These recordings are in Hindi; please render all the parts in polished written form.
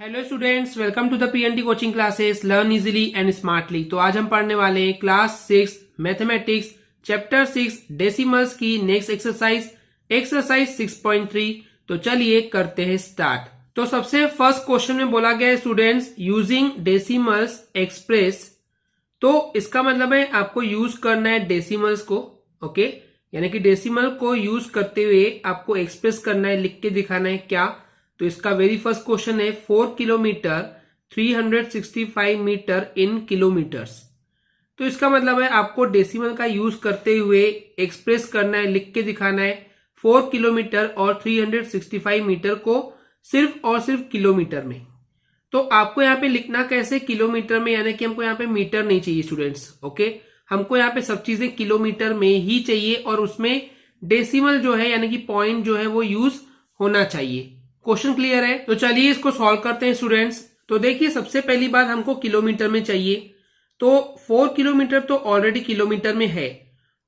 Hello students, welcome to the PNT coaching classes learn easily and smartly. तो आज हम पढ़ने वाले हैं क्लास 6 मैथमेटिक्स चैप्टर 6 डेसिमल्स की नेक्स्ट एक्सरसाइज 6.3। तो चलिए करते हैं स्टार्ट। तो सबसे फर्स्ट क्वेश्चन में बोला गया है स्टूडेंट्स यूजिंग डेसिमल्स एक्सप्रेस। तो इसका मतलब है आपको यूज करना है डेसिमल्स को, ओके, यानी कि डेसिमल को यूज करते हुए आपको एक्सप्रेस करना है, लिख के दिखाना है क्या। तो इसका वेरी फर्स्ट क्वेश्चन है 4 किलोमीटर 365 मीटर इन किलोमीटर्स। तो इसका मतलब है आपको डेसिमल का यूज करते हुए एक्सप्रेस करना है, लिख के दिखाना है 4 किलोमीटर और 365 मीटर को सिर्फ और सिर्फ किलोमीटर में। तो आपको यहाँ पे लिखना कैसे, किलोमीटर में, यानी कि हमको यहाँ पे मीटर नहीं चाहिए स्टूडेंट्स, ओके। हमको यहाँ पे सब चीजें किलोमीटर में ही चाहिए और उसमें डेसिमल जो है यानी कि पॉइंट जो है वो यूज होना चाहिए। क्वेश्चन क्लियर है? तो चलिए इसको सॉल्व करते हैं स्टूडेंट्स। तो देखिए सबसे पहली बात हमको किलोमीटर में चाहिए। तो 4 किलोमीटर तो ऑलरेडी किलोमीटर में है,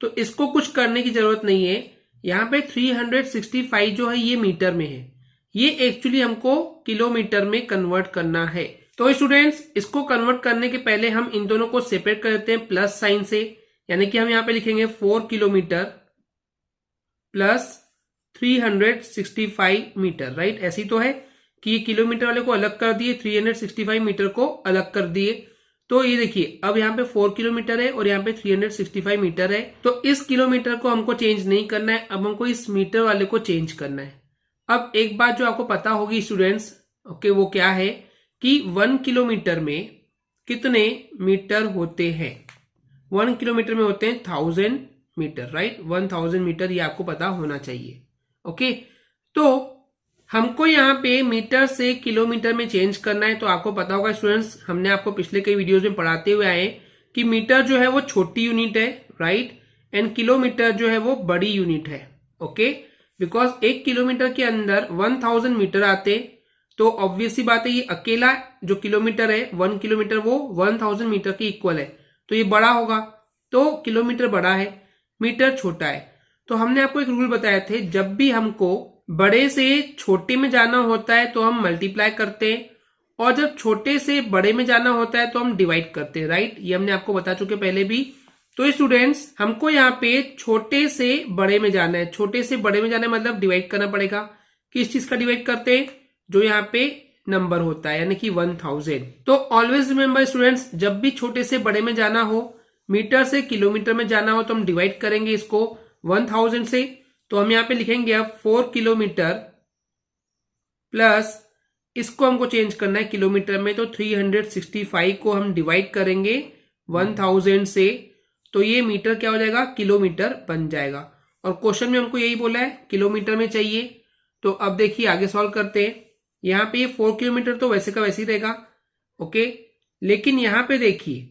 तो इसको कुछ करने की जरूरत नहीं है। यहाँ पे 365 जो है ये मीटर में है, ये एक्चुअली हमको किलोमीटर में कन्वर्ट करना है। तो स्टूडेंट्स इसको कन्वर्ट करने के पहले हम इन दोनों को सेपरेट कर देते हैं प्लस साइन से, यानी कि हम यहाँ पे लिखेंगे 4 किलोमीटर प्लस 365 मीटर, राइट। ऐसी तो है कि ये किलोमीटर वाले को अलग कर दिए, 365 मीटर को अलग कर दिए। तो ये देखिए अब यहाँ पे 4 किलोमीटर है और यहाँ पे 365 मीटर है। तो इस किलोमीटर को हमको चेंज नहीं करना है, अब हमको इस मीटर वाले को चेंज करना है। अब एक बात जो आपको पता होगी स्टूडेंट्स, ओके, वो क्या है कि 1 किलोमीटर में कितने मीटर होते हैं। 1 किलोमीटर में होते हैं 1000 मीटर, राइट। 1000 मीटर ये आपको पता होना चाहिए, ओके। तो हमको यहाँ पे मीटर से किलोमीटर में चेंज करना है। तो आपको पता होगा स्टूडेंट्स, हमने आपको पिछले कई वीडियोस में पढ़ाते हुए आए कि मीटर जो है वो छोटी यूनिट है, राइट, एंड किलोमीटर जो है वो बड़ी यूनिट है, ओके। बिकॉज 1 किलोमीटर के अंदर 1000 मीटर आते, तो ऑब्वियस सी बात है ये अकेला जो किलोमीटर है 1 किलोमीटर वो 1000 मीटर के इक्वल है, तो ये बड़ा होगा। तो किलोमीटर बड़ा है, मीटर छोटा है। तो हमने आपको एक रूल बताए थे, जब भी हमको बड़े से छोटे में जाना होता है तो हम मल्टीप्लाई करते हैं, और जब छोटे से बड़े में जाना होता है तो हम डिवाइड करते हैं, राइट। ये हमने आपको बता चुके पहले भी। तो स्टूडेंट्स हमको यहाँ पे छोटे से बड़े में जाना है। छोटे से बड़े में जाना है मतलब डिवाइड करना पड़ेगा। किस चीज का डिवाइड करते हैं, जो यहाँ पे नंबर होता है यानी कि 1000। तो ऑलवेज रिमेंबर स्टूडेंट्स, जब भी छोटे से बड़े में जाना हो, मीटर से किलोमीटर में जाना हो, तो हम डिवाइड करेंगे इसको 1000 से। तो हम यहाँ पे लिखेंगे अब 4 किलोमीटर प्लस इसको हमको चेंज करना है किलोमीटर में, तो 365 को हम डिवाइड करेंगे 1000 से, तो ये मीटर क्या हो जाएगा, किलोमीटर बन जाएगा। और क्वेश्चन में हमको यही बोला है किलोमीटर में चाहिए। तो अब देखिए आगे सॉल्व करते हैं। यहाँ पे ये 4 किलोमीटर तो वैसे का वैसे ही रहेगा, ओके। लेकिन यहाँ पे देखिए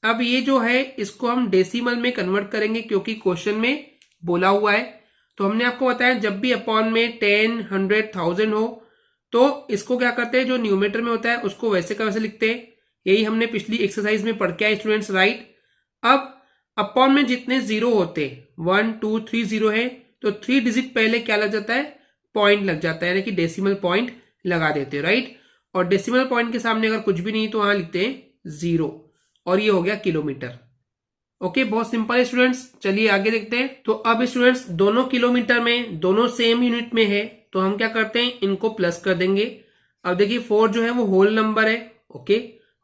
अब ये जो है इसको हम डेसिमल में कन्वर्ट करेंगे, क्योंकि क्वेश्चन में बोला हुआ है। तो हमने आपको बताया जब भी अपॉन में 10, 100, 1000 हो तो इसको क्या करते हैं, जो न्यूमरेटर में होता है उसको वैसे का वैसे लिखते हैं। यही हमने पिछली एक्सरसाइज में पढ़ के आए स्टूडेंट्स, राइट। अब अपॉन में जितने जीरो होते 1, 2, 3 जीरो है, तो 3 डिजिट पहले क्या लग जाता है, पॉइंट लग जाता है, यानी कि डेसिमल पॉइंट लगा देते हैं, राइट। और डेसिमल पॉइंट के सामने अगर कुछ भी नहीं तो वहां लिखते हैं 0, और ये हो गया किलोमीटर, ओके। बहुत सिंपल है स्टूडेंट्स। चलिए आगे देखते हैं। तो अब स्टूडेंट्स दोनों किलोमीटर में, दोनों सेम यूनिट में है, तो हम क्या करते हैं, इनको प्लस कर देंगे। अब देखिए 4 जो है वो होल नंबर है, ओके,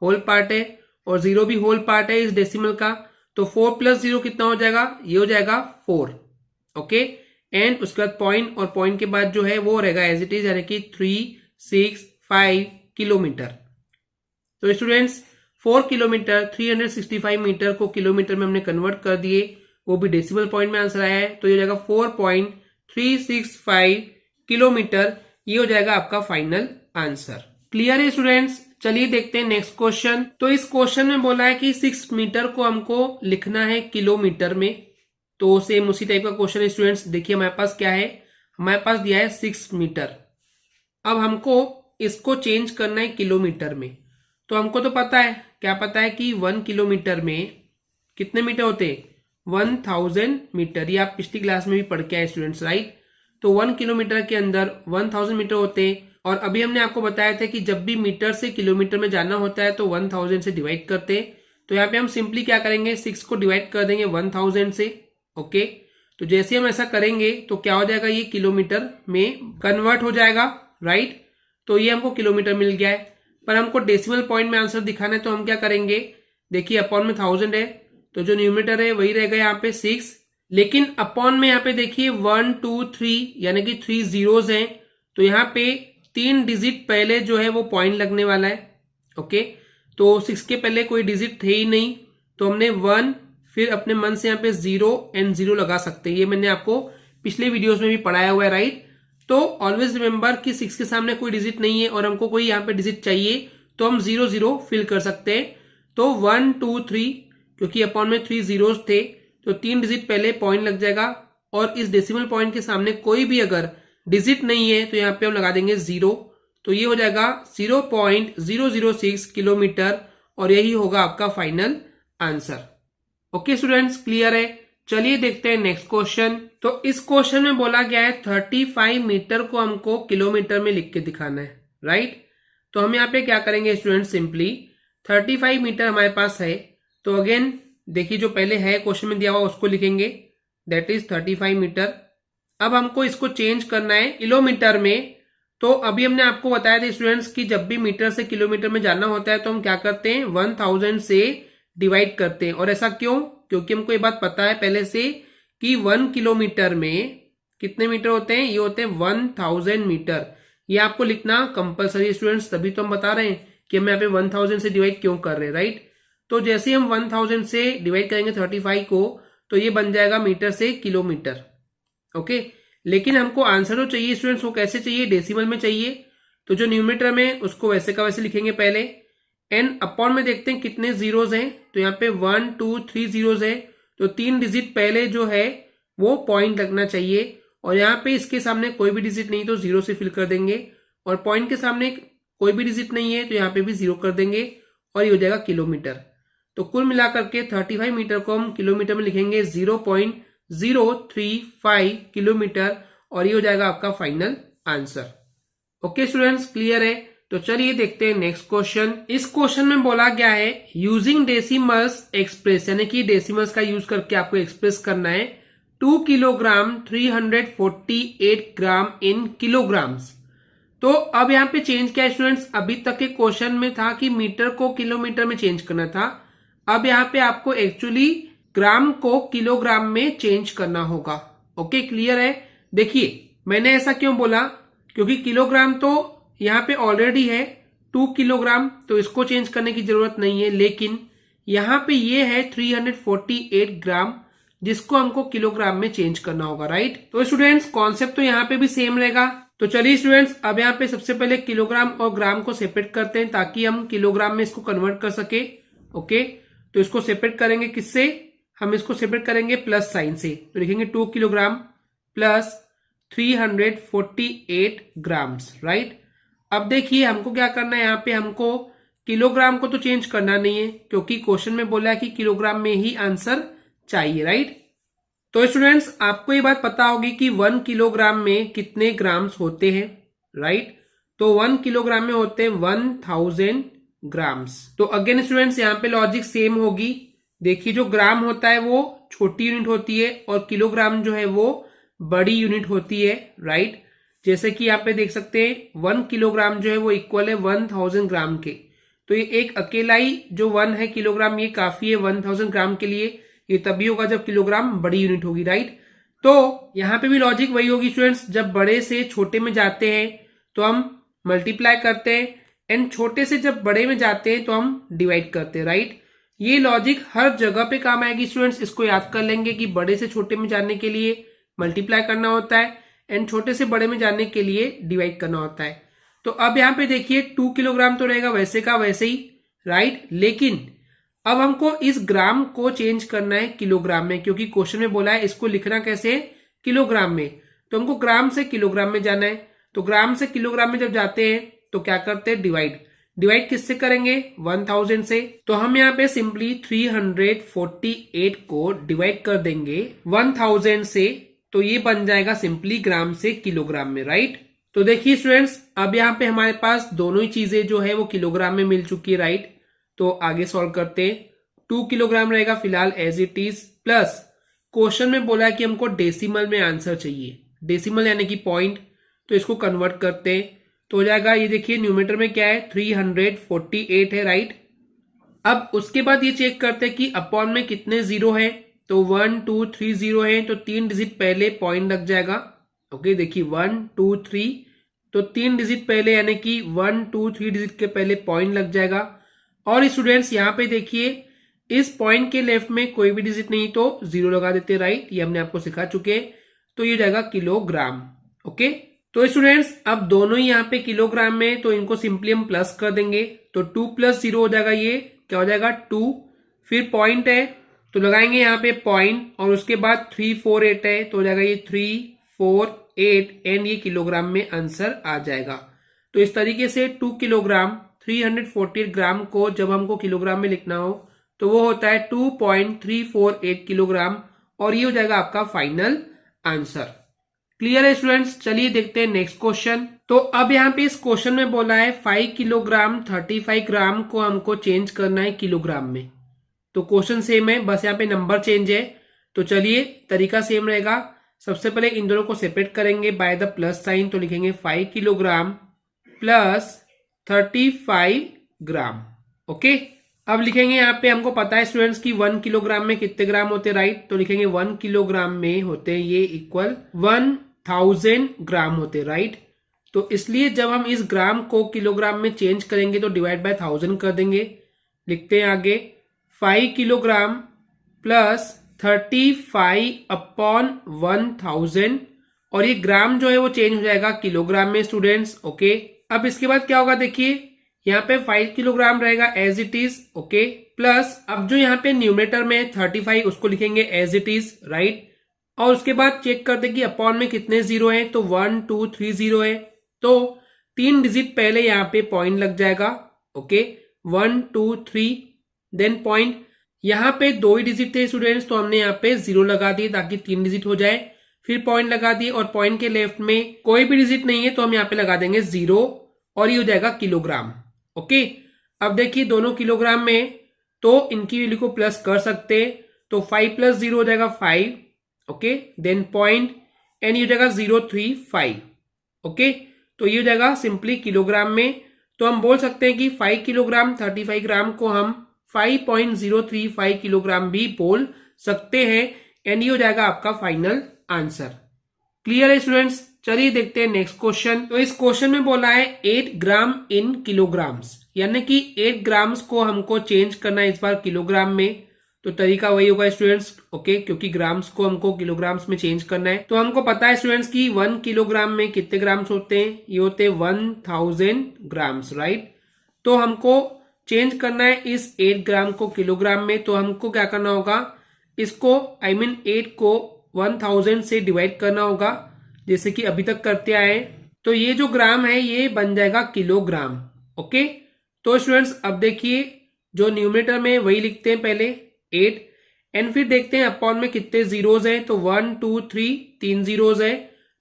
होल पार्ट है, और 0 भी होल पार्ट है इस डेसिमल का। तो 4 प्लस 0 कितना हो जाएगा, ये हो जाएगा 4, ओके। एंड उसके बाद पॉइंट, और पॉइंट के बाद जो है वो रहेगा एज इट इज, यानी कि 365 किलोमीटर। तो स्टूडेंट्स 4 किलोमीटर 365 मीटर को किलोमीटर में हमने कन्वर्ट कर दिए, वो भी डेसिमल पॉइंट में आंसर आया है। तो ये हो जाएगा 4.365 किलोमीटर, ये हो जाएगा आपका फाइनल आंसर। क्लियर है स्टूडेंट्स? चलिए देखते हैं नेक्स्ट क्वेश्चन। तो इस क्वेश्चन में बोला है कि 6 मीटर को हमको लिखना है किलोमीटर में। तो सेम उसी टाइप का क्वेश्चन है स्टूडेंट्स। देखिए हमारे पास क्या है, हमारे पास दिया है 6 मीटर। अब हमको इसको चेंज करना है किलोमीटर में। तो हमको तो पता है, क्या पता है कि 1 किलोमीटर में कितने मीटर होते हैं, 1000 मीटर। ये आप पिछली क्लास में भी पढ़ के आए स्टूडेंट्स, राइट। तो 1 किलोमीटर के अंदर 1000 मीटर होते हैं, और अभी हमने आपको बताया था कि जब भी मीटर से किलोमीटर में जाना होता है तो 1000 से डिवाइड करते हैं। तो यहाँ पे हम सिंपली क्या करेंगे, 6 को डिवाइड कर देंगे 1000 से। ओके, तो जैसे हम ऐसा करेंगे तो क्या हो जाएगा, ये किलोमीटर में कन्वर्ट हो जाएगा, राइट। तो ये हमको किलोमीटर मिल गया है, पर हमको डेसिमल पॉइंट में आंसर दिखाना है, तो हम क्या करेंगे, देखिए अपॉन में 1000 है तो जो न्यूमरेटर है वही रहेगा यहाँ पे 6, लेकिन अपॉन में यहाँ पे देखिए 1 2 3 यानी कि 3 जीरोस हैं, तो यहाँ पे 3 डिजिट पहले जो है वो पॉइंट लगने वाला है। ओके, तो 6 के पहले कोई डिजिट थे ही नहीं, तो हमने 1 फिर अपने मन से यहाँ पे 0 एंड 0 लगा सकते हैं। ये मैंने आपको पिछले वीडियोस में भी पढ़ाया हुआ है, राइट। तो ऑलवेज रिमेंबर कि 6 के सामने कोई डिजिट नहीं है और हमको कोई यहाँ पे डिजिट चाहिए, तो हम 0 0 फिल कर सकते हैं। तो 1 2 3, क्योंकि अपॉन में 3 जीरोस थे तो 3 डिजिट पहले पॉइंट लग जाएगा, और इस डेसिमल पॉइंट के सामने कोई भी अगर डिजिट नहीं है तो यहाँ पे हम लगा देंगे 0, तो ये हो जाएगा 0.006 किलोमीटर, और यही होगा आपका final answer. Okay students, clear है। चलिए देखते हैं नेक्स्ट क्वेश्चन। तो इस क्वेश्चन में बोला गया है 35 मीटर को हमको किलोमीटर में लिख के दिखाना है, राइट। तो हम यहाँ पे क्या करेंगे स्टूडेंट, सिंपली 35 मीटर हमारे पास है, तो अगेन देखिए जो पहले है क्वेश्चन में दिया हुआ उसको लिखेंगे, दैट इज 35 मीटर। अब हमको इसको चेंज करना है किलोमीटर में। तो अभी हमने आपको बताया था स्टूडेंट्स कि जब भी मीटर से किलोमीटर में जाना होता है तो हम क्या करते हैं, 1000 से डिवाइड करते हैं। और ऐसा क्यों, क्योंकि हमको ये बात पता है पहले से कि 1 किलोमीटर में कितने मीटर होते हैं, ये होते हैं 1000 मीटर। ये आपको लिखना कंपलसरी स्टूडेंट्स, तभी तो हम बता रहे हैं कि हम यहाँ पे 1000 से डिवाइड क्यों कर रहे हैं, राइट। तो जैसे हम 1000 से डिवाइड करेंगे 35 को, तो ये बन जाएगा मीटर से किलोमीटर। ओके, लेकिन हमको आंसर जो चाहिए स्टूडेंट्स वो कैसे चाहिए, डेसिमल में चाहिए। तो जो न्यूमरेटर में उसको वैसे का वैसे लिखेंगे पहले, एंड अपॉन में देखते हैं कितने जीरोस हैं, तो यहाँ पे 1 2 3 जीरोस है, तो 3 डिजिट पहले जो है वो पॉइंट लगना चाहिए, और यहाँ पे इसके सामने कोई भी डिजिट नहीं तो 0 से फिल कर देंगे, और पॉइंट के सामने कोई भी डिजिट नहीं है तो यहाँ पे भी 0 कर देंगे, और ये हो जाएगा किलोमीटर। तो कुल मिलाकर के 35 मीटर को हम किलोमीटर में लिखेंगे 0.035 किलोमीटर, और ये हो जाएगा आपका final answer. Okay students, clear है। तो चलिए देखते हैं नेक्स्ट क्वेश्चन। इस क्वेश्चन में बोला गया है यूजिंग डेसिमल्स एक्सप्रेस, यानी कि डेसिमल्स का यूज करके आपको एक्सप्रेस करना है 2 किलोग्राम 348 ग्राम इन किलोग्राम्स। तो अब यहाँ पे चेंज क्या है स्टूडेंट्स, अभी तक के क्वेश्चन में था कि मीटर को किलोमीटर में चेंज करना था, अब यहाँ पे आपको एक्चुअली ग्राम को किलोग्राम में चेंज करना होगा। ओके, क्लियर है। देखिए मैंने ऐसा क्यों बोला, क्योंकि किलोग्राम तो यहाँ पे ऑलरेडी है 2 किलोग्राम, तो इसको चेंज करने की जरूरत नहीं है, लेकिन यहाँ पे ये है 348 ग्राम, जिसको हमको किलोग्राम में चेंज करना होगा, राइट। तो स्टूडेंट्स कॉन्सेप्ट तो यहाँ पे भी सेम रहेगा। तो चलिए स्टूडेंट्स, अब यहाँ पे सबसे पहले किलोग्राम और ग्राम को सेपरेट करते हैं ताकि हम किलोग्राम में इसको कन्वर्ट कर सके। ओके, तो इसको सेपरेट करेंगे किससे, हम इसको सेपरेट करेंगे प्लस साइन से, तो लिखेंगे 2 किलोग्राम प्लस 348 ग्राम्स, राइट। अब देखिए हमको क्या करना है, यहाँ पे हमको किलोग्राम को तो चेंज करना नहीं है क्योंकि क्वेश्चन में बोला है कि किलोग्राम में ही आंसर चाहिए, राइट। तो स्टूडेंट्स आपको ये बात पता होगी कि 1 किलोग्राम में कितने ग्राम्स होते हैं, राइट। तो 1 किलोग्राम में होते हैं 1000 ग्राम्स। तो अगेन स्टूडेंट्स यहाँ पे लॉजिक सेम होगी। देखिए जो ग्राम होता है वो छोटी यूनिट होती है और किलोग्राम जो है वो बड़ी यूनिट होती है, राइट। जैसे कि यहाँ पे देख सकते हैं 1 किलोग्राम जो है वो इक्वल है 1000 ग्राम के, तो ये एक अकेला ही जो 1 है किलोग्राम ये काफी है 1000 ग्राम के लिए। ये तभी होगा जब किलोग्राम बड़ी यूनिट होगी, राइट। तो यहाँ पे भी लॉजिक वही होगी स्टूडेंट्स, जब बड़े से छोटे में जाते हैं तो हम मल्टीप्लाई करते हैं, एंड छोटे से जब बड़े में जाते हैं तो हम डिवाइड करते हैं, राइट। ये लॉजिक हर जगह पे काम आएगी स्टूडेंट्स, इसको याद कर लेंगे कि बड़े से छोटे में जाने के लिए मल्टीप्लाई करना होता है एंड छोटे से बड़े में जाने के लिए डिवाइड करना होता है। तो अब यहाँ पे देखिए 2 किलोग्राम तो रहेगा वैसे का वैसे ही, राइट, लेकिन अब हमको इस ग्राम को चेंज करना है किलोग्राम में, क्योंकि क्वेश्चन में बोला है इसको लिखना कैसे है, किलोग्राम में। तो हमको ग्राम से किलोग्राम में जाना है, तो ग्राम से किलोग्राम में जब जाते हैं तो क्या करते हैं, डिवाइड किससे करेंगे, 1000 से। तो हम यहाँ पे सिंपली 348 को डिवाइड कर देंगे 1000 से, तो ये बन जाएगा सिंपली ग्राम से किलोग्राम में, राइट। तो देखिए स्टूडेंट्स, अब यहाँ पे हमारे पास दोनों ही चीजें जो है वो किलोग्राम में मिल चुकी है, राइट। तो आगे सॉल्व करते हैं। 2 किलोग्राम रहेगा फिलहाल as it is, plus question में बोला है कि हमको डेसिमल में आंसर चाहिए, डेसिमल यानी कि पॉइंट, तो इसको कन्वर्ट करते हैं तो हो जाएगा, ये देखिए न्यूमरेटर में क्या है 348 है, राइट। अब उसके बाद ये चेक करते हैं कि अपॉन में कितने जीरो है, तो 1 2 3 जीरो है, तो 3 डिजिट पहले पॉइंट लग जाएगा। ओके, देखिए 1 2 3, तो 3 डिजिट पहले यानी कि 1 2 3 डिजिट के पहले पॉइंट लग जाएगा। और स्टूडेंट्स यहाँ पे देखिए इस पॉइंट के लेफ्ट में कोई भी डिजिट नहीं तो जीरो लगा देते, राइट, ये हमने आपको सिखा चुके हैं। तो ये जाएगा किलोग्राम। ओके, तो स्टूडेंट्स अब दोनों ही यहाँ पे किलोग्राम में, तो इनको सिंपली हम प्लस कर देंगे, तो 2 + 0 हो जाएगा, ये क्या हो जाएगा 2, फिर पॉइंट है तो लगाएंगे यहाँ पे पॉइंट, और उसके बाद 348 है तो हो जाएगा ये 348 एंड ये किलोग्राम में आंसर आ जाएगा। तो इस तरीके से 2 किलोग्राम 348 ग्राम को जब हमको किलोग्राम में लिखना हो तो वो होता है 2.348 किलोग्राम, और ये हो जाएगा आपका फाइनल आंसर। क्लियर है स्टूडेंट्स? चलिए देखते हैं नेक्स्ट क्वेश्चन। तो अब यहाँ पे इस क्वेश्चन में बोला है 5 किलोग्राम 35 ग्राम को हमको चेंज करना है किलोग्राम में। तो क्वेश्चन सेम है, बस यहाँ पे नंबर चेंज है। तो चलिए तरीका सेम रहेगा। सबसे पहले इन दोनों को सेपरेट करेंगे बाय द प्लस साइन, तो लिखेंगे 5 किलोग्राम प्लस 35 ग्राम। ओके, अब लिखेंगे यहाँ पे, हमको पता है स्टूडेंट्स की 1 किलोग्राम में कितने ग्राम होते हैं, राइट। तो लिखेंगे 1 किलोग्राम में होते हैं ये इक्वल 1000 ग्राम होते, राइट। तो इसलिए जब हम इस ग्राम को किलोग्राम में चेंज करेंगे तो डिवाइड बाय 1000 कर देंगे। लिखते हैं आगे 5 किलोग्राम प्लस 35 अपॉन 1000, और ये ग्राम जो है वो चेंज हो जाएगा किलोग्राम में स्टूडेंट्स। ओके, अब इसके बाद क्या होगा, देखिए यहाँ पे 5 किलोग्राम रहेगा as it is. Okay, plus अब जो यहाँ पे न्यूमरेटर में 35 उसको लिखेंगे एज इट इज, राइट। और उसके बाद चेक करते कि अपॉन में कितने जीरो हैं, तो 1 2 3 जीरो है, तो 3 डिजिट पहले यहाँ पे पॉइंट लग जाएगा। Okay, 1 2 3 then point. यहाँ पे 2 ही डिजिट थे स्टूडेंट्स, तो हमने यहाँ पे जीरो लगा दिए ताकि 3 डिजिट हो जाए, फिर पॉइंट लगा दिए, और पॉइंट के लेफ्ट में कोई भी डिजिट नहीं है तो हम यहाँ पे लगा देंगे 0, और ये हो जाएगा किलोग्राम। ओके, अब देखिए दोनों किलोग्राम में, तो इनकी वैल्यू को प्लस कर सकते हैं, तो 5 + 0 हो जाएगा 5। ओके, देन पॉइंट एंड ये हो जाएगा 035। ओके, तो ये हो जाएगा सिंपली किलोग्राम में। तो हम बोल सकते हैं कि 5 किलोग्राम 35 ग्राम को हम 5.035 किलोग्राम भी बोल सकते हैं, एंड ये हो जाएगा आपका फाइनल आंसर। क्लियर है स्टूडेंट्स? चलिए देखते हैं नेक्स्ट क्वेश्चन। तो इस क्वेश्चन में बोला है 8 ग्राम इन किलोग्राम्स, यानी कि 8 ग्राम्स को हमको चेंज करना है इस बार किलोग्राम में। तो तरीका वही होगा स्टूडेंट्स, ओके, क्योंकि ग्राम्स को हमको किलोग्राम्स में चेंज करना है। तो हमको पता है स्टूडेंट्स की 1 किलोग्राम में कितने ग्राम्स होते हैं, ये होते हैं 1000 ग्राम्स, राइट। तो हमको चेंज करना है इस 8 ग्राम को किलोग्राम में, तो हमको क्या करना होगा, इसको 8 को 1000 से डिवाइड करना होगा, जैसे कि अभी तक करते आए। तो ये जो ग्राम है ये बन जाएगा किलोग्राम। ओके, तो स्टूडेंट्स अब देखिए जो न्यूमरेटर में वही लिखते हैं पहले 8, एंड फिर देखते हैं अपॉन में कितने जीरोज है, तो 1 2 3 3 जीरोज है,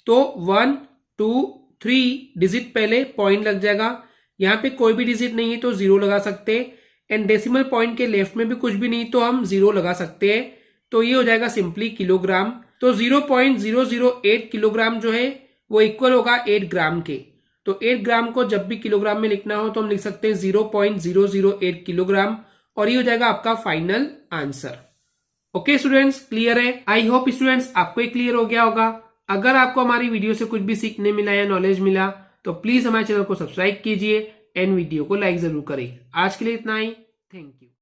तो 1 2 3 डिजिट पहले पॉइंट लग जाएगा। यहाँ पे कोई भी डिजिट नहीं है तो 0 लगा सकते हैं, एंड डेसिमल पॉइंट के लेफ्ट में भी कुछ भी नहीं तो हम 0 लगा सकते हैं, तो ये हो जाएगा सिंपली किलोग्राम। तो 0.008 किलोग्राम जो है वो इक्वल होगा 8 ग्राम के। तो 8 ग्राम को जब भी किलोग्राम में लिखना हो तो हम लिख सकते हैं 0.008 किलोग्राम, और ये हो जाएगा आपका final answer. Okay students, clear है? आई होप स्टूडेंट्स आपको ये क्लियर हो गया होगा। अगर आपको हमारी वीडियो से कुछ भी सीखने मिला या नॉलेज मिला तो प्लीज हमारे चैनल को सब्सक्राइब कीजिए एंड वीडियो को लाइक जरूर करें। आज के लिए इतना ही, थैंक यू।